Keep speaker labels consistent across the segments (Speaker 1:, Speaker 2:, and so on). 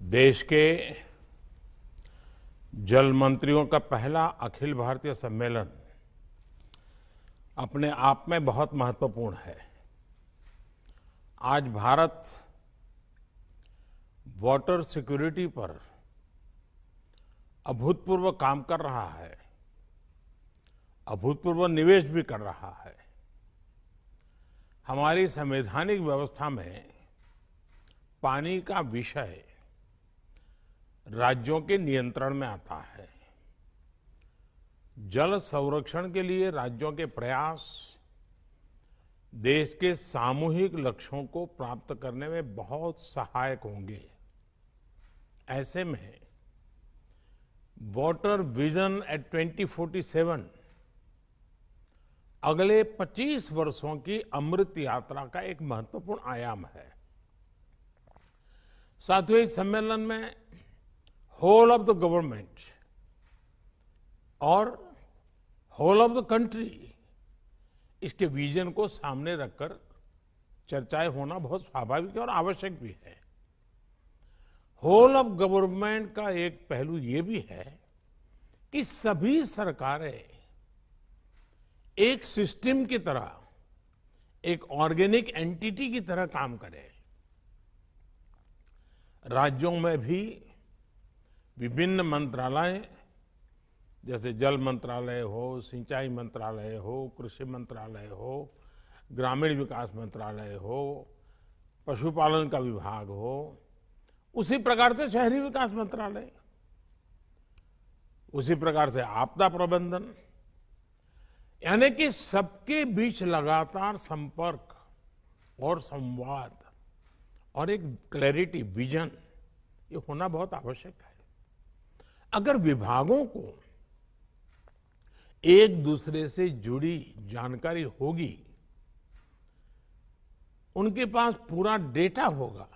Speaker 1: देश के जल मंत्रियों का पहला अखिल भारतीय सम्मेलन अपने आप में बहुत महत्वपूर्ण है। आज भारत वाटर सिक्योरिटी पर अभूतपूर्व काम कर रहा है, अभूतपूर्व निवेश भी कर रहा है। हमारी संवैधानिक व्यवस्था में पानी का विषय राज्यों के नियंत्रण में आता है। जल संरक्षण के लिए राज्यों के प्रयास देश के सामूहिक लक्ष्यों को प्राप्त करने में बहुत सहायक होंगे। ऐसे में वाटर विजन एट 2047 अगले 25 वर्षों की अमृत यात्रा का एक महत्वपूर्ण आयाम है। साथियों, इस सम्मेलन में होल ऑफ द गवर्नमेंट और होल ऑफ द कंट्री इसके विजन को सामने रखकर चर्चाएं होना बहुत स्वाभाविक और आवश्यक भी है। होल ऑफ गवर्नमेंट का एक पहलू ये भी है कि सभी सरकारें एक सिस्टम की तरह, एक ऑर्गेनिक एंटिटी की तरह काम करें। राज्यों में भी विभिन्न मंत्रालय जैसे जल मंत्रालय हो, सिंचाई मंत्रालय हो, कृषि मंत्रालय हो, ग्रामीण विकास मंत्रालय हो, पशुपालन का विभाग हो, उसी प्रकार से शहरी विकास मंत्रालय, उसी प्रकार से आपदा प्रबंधन, यानी कि सबके बीच लगातार संपर्क और संवाद और एक क्लैरिटी, विजन, ये होना बहुत आवश्यक है। अगर विभागों को एक दूसरे से जुड़ी जानकारी होगी, उनके पास पूरा डेटा होगा,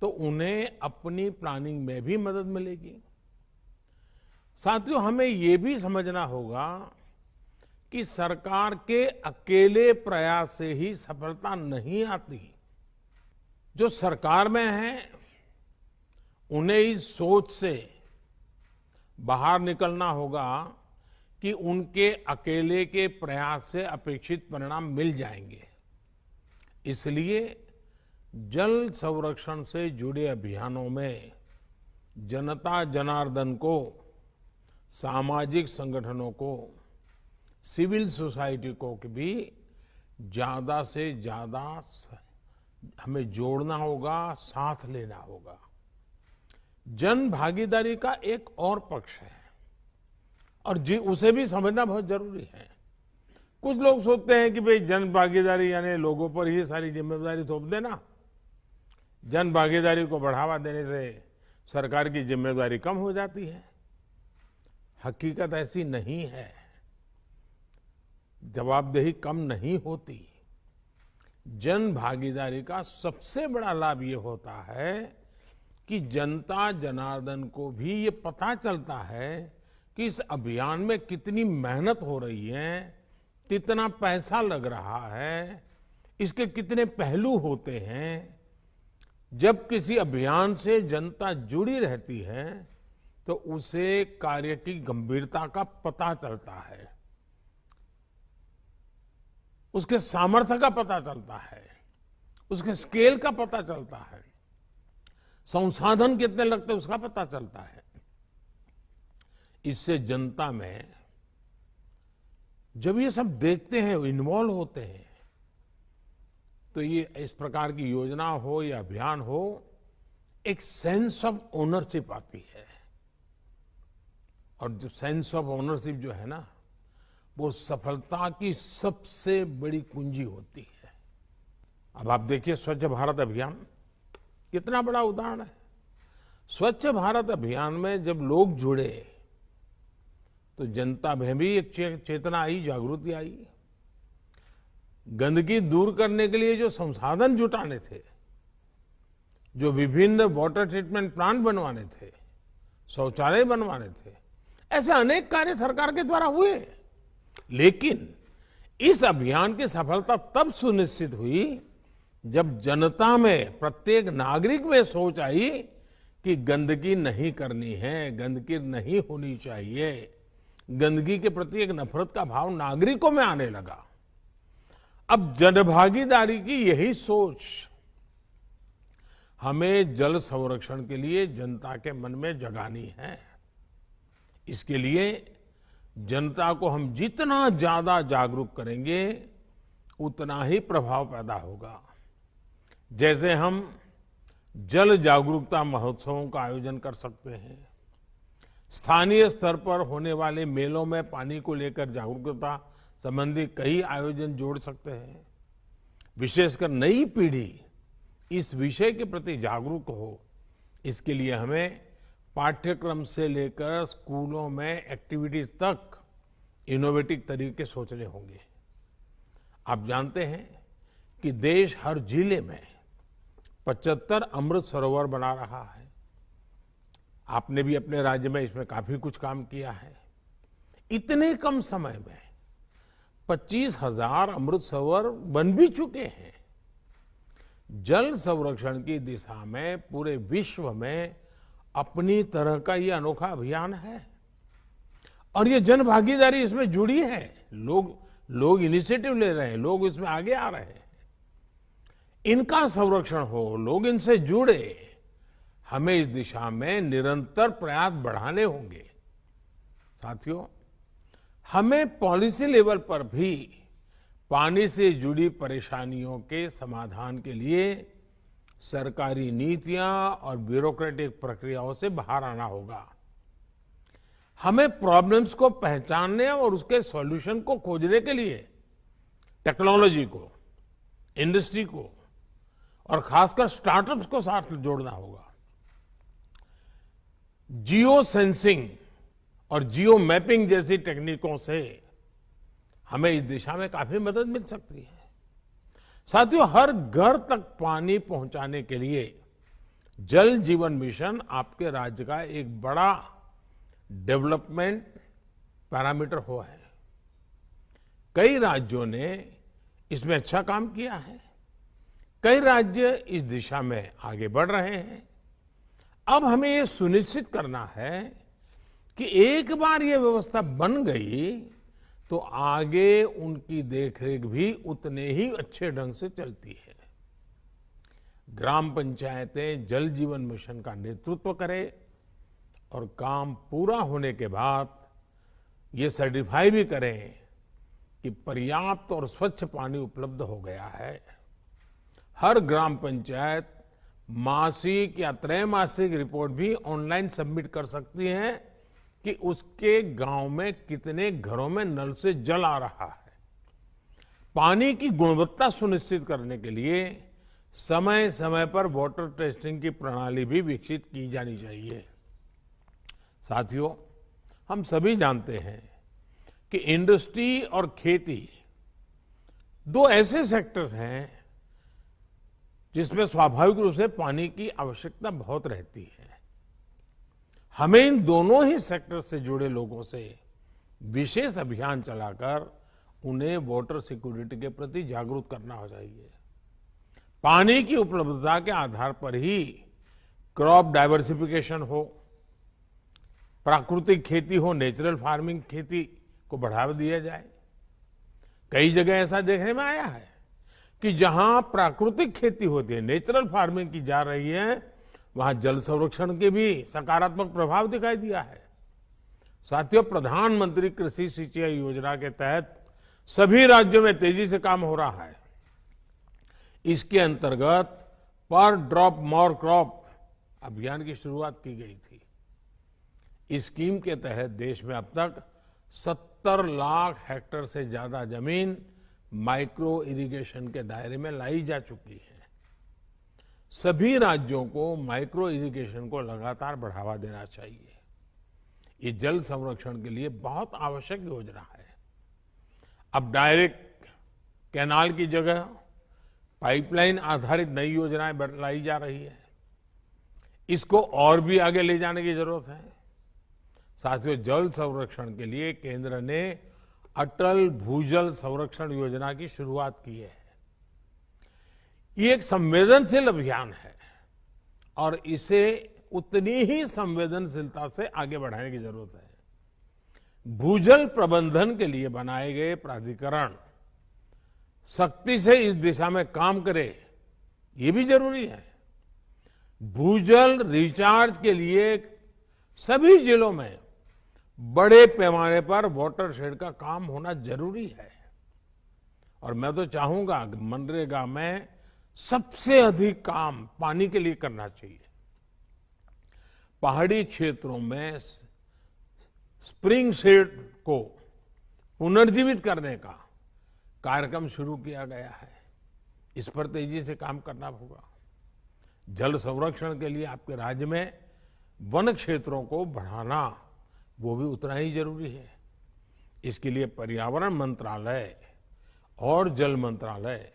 Speaker 1: तो उन्हें अपनी प्लानिंग में भी मदद मिलेगी। साथियों, हमें ये भी समझना होगा कि सरकार के अकेले प्रयास से ही सफलता नहीं आती। जो सरकार में है उन्हें इस सोच से बाहर निकलना होगा कि उनके अकेले के प्रयास से अपेक्षित परिणाम मिल जाएंगे। इसलिए जल संरक्षण से जुड़े अभियानों में जनता जनार्दन को, सामाजिक संगठनों को, सिविल सोसाइटी को भी ज्यादा से ज्यादा हमें जोड़ना होगा, साथ लेना होगा। जन भागीदारी का एक और पक्ष है और उसे भी समझना बहुत जरूरी है। कुछ लोग सोचते हैं कि भाई जन भागीदारी यानी लोगों पर ही सारी जिम्मेदारी थोप देना, जन भागीदारी को बढ़ावा देने से सरकार की जिम्मेदारी कम हो जाती है। हकीकत ऐसी नहीं है, जवाबदेही कम नहीं होती। जन भागीदारी का सबसे बड़ा लाभ ये होता है कि जनता जनार्दन को भी ये पता चलता है कि इस अभियान में कितनी मेहनत हो रही है, कितना पैसा लग रहा है, इसके कितने पहलू होते हैं। जब किसी अभियान से जनता जुड़ी रहती है तो उसे कार्य की गंभीरता का पता चलता है, उसके सामर्थ्य का पता चलता है, उसके स्केल का पता चलता है, संसाधन कितने लगते हैं उसका पता चलता है। इससे जनता में जब ये सब देखते हैं, इन्वॉल्व होते हैं, तो ये इस प्रकार की योजना हो या अभियान हो, एक सेंस ऑफ ओनरशिप आती है। और जो सेंस ऑफ ओनरशिप जो है ना, वो सफलता की सबसे बड़ी कुंजी होती है। अब आप देखिए, स्वच्छ भारत अभियान कितना बड़ा उदाहरण है। स्वच्छ भारत अभियान में जब लोग जुड़े तो जनता में भी एक चेतना आई, जागृति आई। गंदगी दूर करने के लिए जो संसाधन जुटाने थे, जो विभिन्न वाटर ट्रीटमेंट प्लांट बनवाने थे, शौचालय बनवाने थे, ऐसे अनेक कार्य सरकार के द्वारा हुए। लेकिन इस अभियान की सफलता तब सुनिश्चित हुई जब जनता में, प्रत्येक नागरिक में सोच आई कि गंदगी नहीं करनी है, गंदगी नहीं होनी चाहिए, गंदगी के प्रति एक नफरत का भाव नागरिकों में आने लगा। अब जनभागीदारी की यही सोच हमें जल संरक्षण के लिए जनता के मन में जगानी है। इसके लिए जनता को हम जितना ज्यादा जागरूक करेंगे उतना ही प्रभाव पैदा होगा। जैसे हम जल जागरूकता महोत्सवों का आयोजन कर सकते हैं, स्थानीय स्तर पर होने वाले मेलों में पानी को लेकर जागरूकता संबंधी कई आयोजन जोड़ सकते हैं। विशेषकर नई पीढ़ी इस विषय के प्रति जागरूक हो, इसके लिए हमें पाठ्यक्रम से लेकर स्कूलों में एक्टिविटीज तक इनोवेटिव तरीके सोचने होंगे। आप जानते हैं कि देश हर जिले में 75 अमृत सरोवर बना रहा है। आपने भी अपने राज्य में इसमें काफी कुछ काम किया है। इतने कम समय में 25,000 अमृत सरोवर बन भी चुके हैं। जल संरक्षण की दिशा में पूरे विश्व में अपनी तरह का ये अनोखा अभियान है और ये जन भागीदारी इसमें जुड़ी है। लोग इनिशिएटिव ले रहे हैं, लोग इसमें आगे आ रहे हैं। इनका संरक्षण हो, लोग इनसे जुड़े, हमें इस दिशा में निरंतर प्रयास बढ़ाने होंगे। साथियों, हमें पॉलिसी लेवल पर भी पानी से जुड़ी परेशानियों के समाधान के लिए सरकारी नीतियां और ब्यूरोक्रेटिक प्रक्रियाओं से बाहर आना होगा। हमें प्रॉब्लम्स को पहचानने और उसके सॉल्यूशन को खोजने के लिए टेक्नोलॉजी को, इंडस्ट्री को और खासकर स्टार्टअप्स को साथ जोड़ना होगा। जियो सेंसिंग और जियो मैपिंग जैसी टेक्निकों से हमें इस दिशा में काफी मदद मिल सकती है। साथियों, हर घर तक पानी पहुंचाने के लिए जल जीवन मिशन आपके राज्य का एक बड़ा डेवलपमेंट पैरामीटर हुआ है। कई राज्यों ने इसमें अच्छा काम किया है, कई राज्य इस दिशा में आगे बढ़ रहे हैं। अब हमें ये सुनिश्चित करना है कि एक बार ये व्यवस्था बन गई तो आगे उनकी देखरेख भी उतने ही अच्छे ढंग से चलती है। ग्राम पंचायतें जल जीवन मिशन का नेतृत्व करें और काम पूरा होने के बाद ये सर्टिफाई भी करें कि पर्याप्त और स्वच्छ पानी उपलब्ध हो गया है। हर ग्राम पंचायत मासिक या त्रैमासिक रिपोर्ट भी ऑनलाइन सबमिट कर सकती है कि उसके गांव में कितने घरों में नल से जल आ रहा है। पानी की गुणवत्ता सुनिश्चित करने के लिए समय समय पर वाटर टेस्टिंग की प्रणाली भी विकसित की जानी चाहिए। साथियों, हम सभी जानते हैं कि इंडस्ट्री और खेती दो ऐसे सेक्टर्स हैं जिसमें स्वाभाविक रूप से पानी की आवश्यकता बहुत रहती है। हमें इन दोनों ही सेक्टर से जुड़े लोगों से विशेष अभियान चलाकर उन्हें वाटर सिक्योरिटी के प्रति जागरूक करना हो चाहिए। पानी की उपलब्धता के आधार पर ही क्रॉप डाइवर्सिफिकेशन हो, प्राकृतिक खेती हो, नेचुरल फार्मिंग खेती को बढ़ावा दिया जाए। कई जगह ऐसा देखने में आया है कि जहां प्राकृतिक खेती होती है, नेचुरल फार्मिंग की जा रही है, वहां जल संरक्षण के भी सकारात्मक प्रभाव दिखाई दिया है। साथियों, प्रधानमंत्री कृषि सिंचाई योजना के तहत सभी राज्यों में तेजी से काम हो रहा है। इसके अंतर्गत पर ड्रॉप मोर क्रॉप अभियान की शुरुआत की गई थी। इस स्कीम के तहत देश में अब तक 70 लाख हेक्टेयर से ज्यादा जमीन माइक्रो इरिगेशन के दायरे में लाई जा चुकी है। सभी राज्यों को माइक्रो इरिगेशन को लगातार बढ़ावा देना चाहिए। ये जल संरक्षण के लिए बहुत आवश्यक योजना है। अब डायरेक्ट कैनाल की जगह पाइपलाइन आधारित नई योजनाएं लाई जा रही है। इसको और भी आगे ले जाने की जरूरत है। साथियों, जल संरक्षण के लिए केंद्र ने अटल भूजल संरक्षण योजना की शुरुआत की है। ये एक संवेदनशील अभियान है और इसे उतनी ही संवेदनशीलता से आगे बढ़ाने की जरूरत है। भूजल प्रबंधन के लिए बनाए गए प्राधिकरण सख्ती से इस दिशा में काम करे, ये भी जरूरी है। भूजल रिचार्ज के लिए सभी जिलों में बड़े पैमाने पर वाटरशेड का काम होना जरूरी है। और मैं तो चाहूंगा कि मनरेगा में सबसे अधिक काम पानी के लिए करना चाहिए। पहाड़ी क्षेत्रों में स्प्रिंग सीड को पुनर्जीवित करने का कार्यक्रम शुरू किया गया है। इस पर तेजी से काम करना होगा। जल संरक्षण के लिए आपके राज्य में वन क्षेत्रों को बढ़ाना वो भी उतना ही जरूरी है। इसके लिए पर्यावरण मंत्रालय और जल मंत्रालय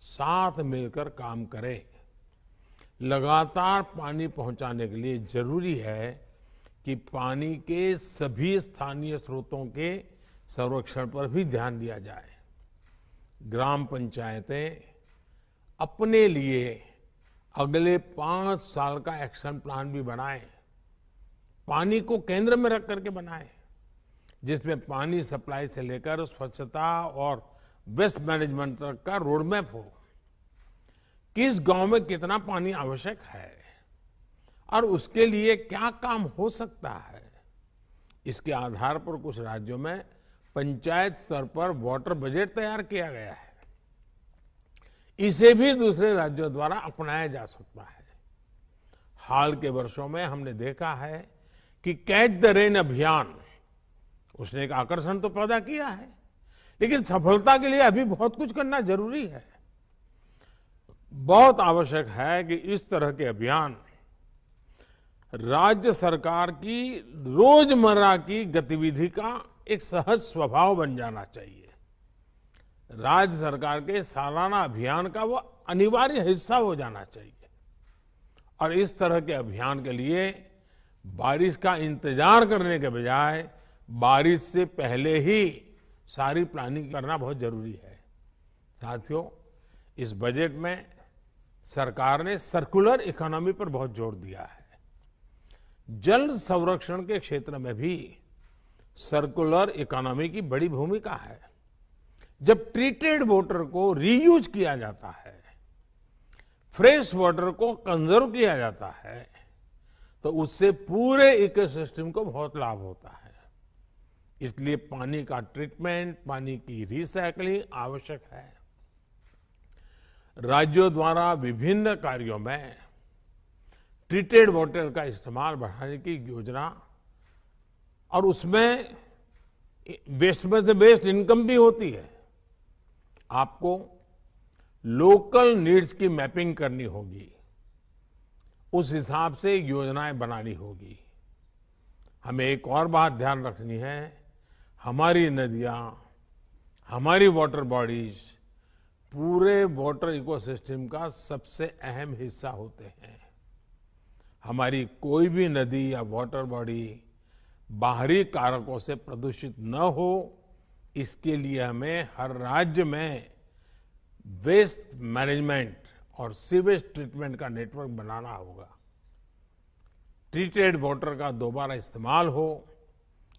Speaker 1: साथ मिलकर काम करें। लगातार पानी पहुंचाने के लिए जरूरी है कि पानी के सभी स्थानीय स्रोतों के संरक्षण पर भी ध्यान दिया जाए। ग्राम पंचायतें अपने लिए अगले 5 साल का एक्शन प्लान भी बनाएं। पानी को केंद्र में रख करके बनाएं, जिसमें पानी सप्लाई से लेकर स्वच्छता और वेस्ट मैनेजमेंट तक का रोड मैप हो। किस गांव में कितना पानी आवश्यक है और उसके लिए क्या काम हो सकता है, इसके आधार पर कुछ राज्यों में पंचायत स्तर पर वाटर बजट तैयार किया गया है। इसे भी दूसरे राज्यों द्वारा अपनाया जा सकता है। हाल के वर्षों में हमने देखा है कि कैच द रेन अभियान उसने एक आकर्षण तो पैदा किया है, लेकिन सफलता के लिए अभी बहुत कुछ करना जरूरी है। बहुत आवश्यक है कि इस तरह के अभियान राज्य सरकार की रोजमर्रा की गतिविधि का एक सहज स्वभाव बन जाना चाहिए। राज्य सरकार के सालाना अभियान का वो अनिवार्य हिस्सा हो जाना चाहिए। और इस तरह के अभियान के लिए बारिश का इंतजार करने के बजाय बारिश से पहले ही सारी प्लानिंग करना बहुत जरूरी है। साथियों, इस बजट में सरकार ने सर्कुलर इकोनॉमी पर बहुत जोर दिया है। जल संरक्षण के क्षेत्र में भी सर्कुलर इकोनॉमी की बड़ी भूमिका है। जब ट्रीटेड वाटर को रीयूज किया जाता है, फ्रेश वाटर को कंजर्व किया जाता है, तो उससे पूरे इकोसिस्टम को बहुत लाभ होता है। इसलिए पानी का ट्रीटमेंट, पानी की रिसाइकलिंग आवश्यक है। राज्यों द्वारा विभिन्न कार्यों में ट्रीटेड वाटर का इस्तेमाल बढ़ाने की योजना और उसमें वेस्ट में से बेस्ट इनकम भी होती है। आपको लोकल नीड्स की मैपिंग करनी होगी, उस हिसाब से योजनाएं बनानी होगी। हमें एक और बात ध्यान रखनी है, हमारी नदियां, हमारी वाटर बॉडीज पूरे वाटर इकोसिस्टम का सबसे अहम हिस्सा होते हैं। हमारी कोई भी नदी या वाटर बॉडी बाहरी कारकों से प्रदूषित न हो, इसके लिए हमें हर राज्य में वेस्ट मैनेजमेंट और सीवेज ट्रीटमेंट का नेटवर्क बनाना होगा। ट्रीटेड वाटर का दोबारा इस्तेमाल हो,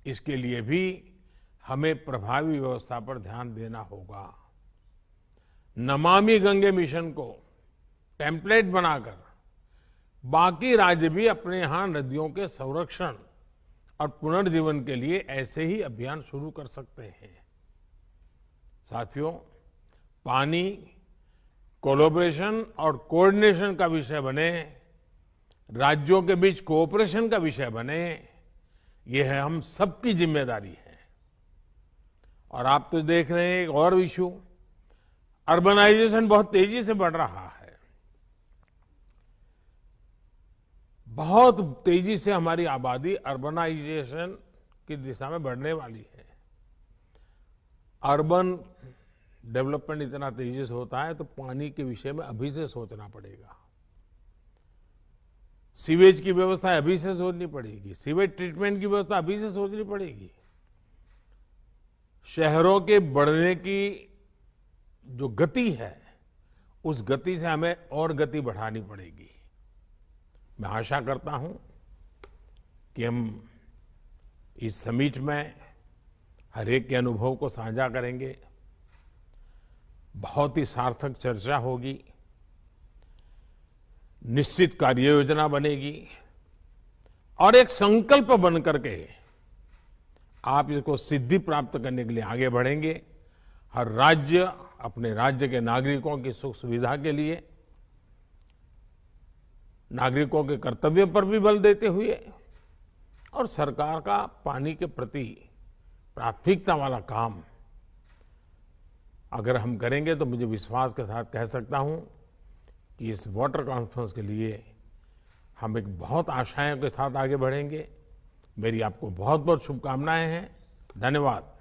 Speaker 1: इसके लिए भी हमें प्रभावी व्यवस्था पर ध्यान देना होगा। नमामि गंगे मिशन को टेम्पलेट बनाकर बाकी राज्य भी अपने यहां नदियों के संरक्षण और पुनर्जीवन के लिए ऐसे ही अभियान शुरू कर सकते हैं। साथियों, पानी कोलैबोरेशन और कोऑर्डिनेशन का विषय बने, राज्यों के बीच कोऑपरेशन का विषय बने, ये है हम सबकी जिम्मेदारी है। और आप तो देख रहे हैं एक और इशू, अर्बनाइजेशन बहुत तेजी से बढ़ रहा है। बहुत तेजी से हमारी आबादी अर्बनाइजेशन की दिशा में बढ़ने वाली है। अर्बन डेवलपमेंट इतना तेजी से होता है तो पानी के विषय में अभी से सोचना पड़ेगा। सीवेज की व्यवस्था अभी से सोचनी पड़ेगी, सीवेज ट्रीटमेंट की व्यवस्था अभी से सोचनी पड़ेगी। शहरों के बढ़ने की जो गति है, उस गति से हमें और गति बढ़ानी पड़ेगी। मैं आशा करता हूं कि हम इस समिट में हर एक के अनुभव को साझा करेंगे, बहुत ही सार्थक चर्चा होगी, निश्चित कार्य योजना बनेगी और एक संकल्प बन करके आप इसको सिद्धि प्राप्त करने के लिए आगे बढ़ेंगे। हर राज्य अपने राज्य के नागरिकों की सुख सुविधा के लिए नागरिकों के कर्तव्य पर भी बल देते हुए और सरकार का पानी के प्रति प्राथमिकता वाला काम अगर हम करेंगे तो मुझे विश्वास के साथ कह सकता हूं कि इस वाटर कॉन्फ्रेंस के लिए हम एक बहुत आशाओं के साथ आगे बढ़ेंगे। मेरी आपको बहुत बहुत शुभकामनाएं हैं। धन्यवाद।